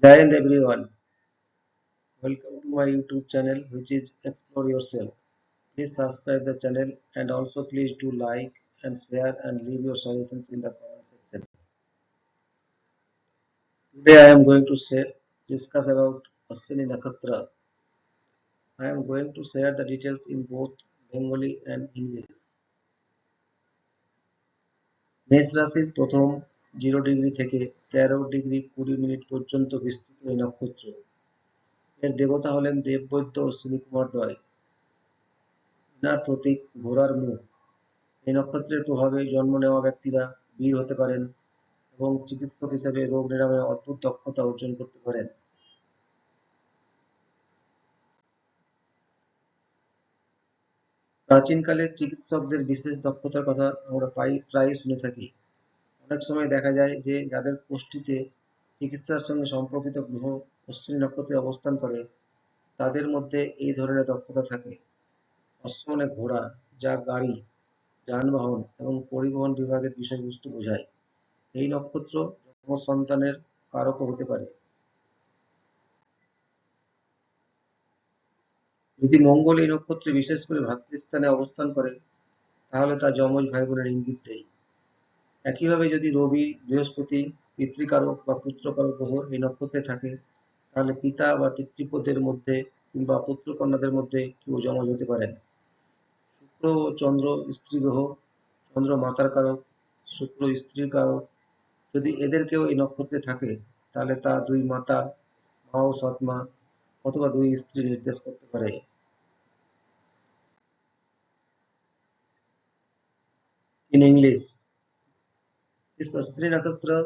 Jai Hind everyone, welcome to my YouTube channel which is Explore Yourself. Please subscribe the channel and also please do like and share and leave your suggestions in the comment section. Today I am going to discuss about Ashwini Nakshatra. I am going to share the details in both Bengali and English. মেষ রাশির প্রথম 0 degree থেকে 13 degree 20 minute পর্যন্ত বিস্তৃত এই নক্ষত্র। এর দেবতা হলেন দেববৈদ্য অশ্বিনী কুমার দ্বয়। এনার প্রতীক ঘোড়ার মুখ। এই নক্ষত্রের প্রভাবে জন্ম নেওয়া ব্যক্তিরা বীর হতে পারেন এবং চিকিৎসক হিসেবে রোগ নিরাময়ে অদ্ভুত দক্ষতা অর্জন করতে পারেন। প্রাচীনকালে চিকিৎসকদের বিশেষ দক্ষতার কথা আমরা প্রায়ই শুনে থাকি। অনেক সময় দেখা যায় যে যাদের কোষ্ঠীতে চিকিৎসার সঙ্গে সম্পর্কিত গ্রহ অশ্বিনী নক্ষত্রে অবস্থান করে তাদের মধ্যে এই ধরনের দক্ষতা থাকে। অশ্ব মানে ঘোড়া, যা গাড়ি, যানবাহন এবং পরিবহন বিভাগের বিষয়বস্তু বোঝায়। এই নক্ষত্র যমজ সন্তানের কারকও হতে পারে। যদি মঙ্গল এই নক্ষত্রে বিশেষ করে ভাতৃস্থানে অবস্থান করে তাহলে তা যমজ ভাই বোনের ইঙ্গিত দেয়। একইভাবে যদি রবি, বৃহস্পতি, পিতৃকারক বা পুত্রকারক গ্রহ এই নক্ষত্রে থাকে তাহলে পিতা বা পিতৃপদের মধ্যে কিংবা পুত্র-কন্যাদের মধ্যে কেউ যমজ হতে পারেন। শুক্র ও চন্দ্র স্ত্রী গ্রহ, চন্দ্র মাতার কারক, শুক্র স্ত্রীর কারক। যদি এদের কেউ এই নক্ষত্রে থাকে তাহলে তা দুই মাতা, মা ও সৎমা অথবা দুই স্ত্রী নির্দেশ করতে পারে। In English, this Ashwini Nakshatra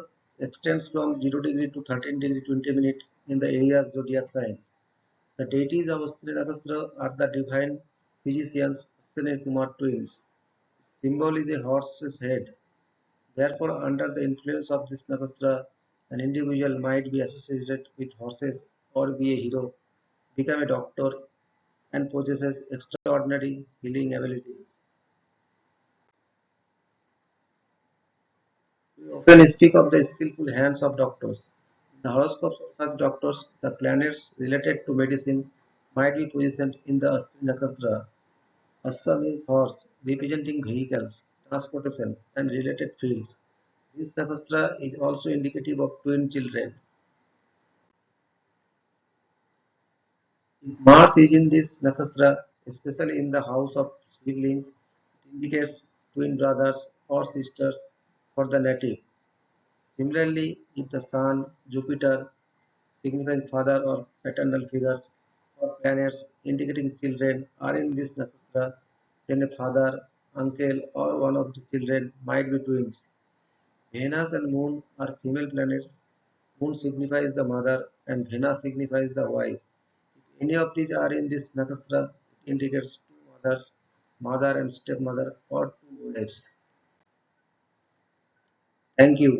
extends from 0 degree to 13 degree 20 minute in the area's zodiac sign. The deities of Ashwini Nakshatra are the divine physicians Ashwini Kumar twins. Symbol is a horse's head. Therefore, under the influence of this Nakshatra, an individual might be associated with horses or be a hero, become a doctor, and possesses extraordinary healing abilities. We often speak of the skillful hands of doctors. In the horoscopes of such doctors, the planets related to medicine might be positioned in the Ashwini Nakshatra. Ashwa means horse, representing vehicles, transportation, and related fields. This nakshatra is also indicative of twin children. If Mars is in this nakshatra, especially in the house of siblings, it indicates twin brothers or sisters for the native. Similarly, if the Sun, Jupiter, signifying father or paternal figures, or planets indicating children are in this nakshatra, then a father, uncle, or one of the children might be twins. Venus and Moon are female planets. Moon signifies the mother and Venus signifies the wife. If any of these are in this nakshatra, it indicates two mothers, mother and stepmother, or two wives. Thank you.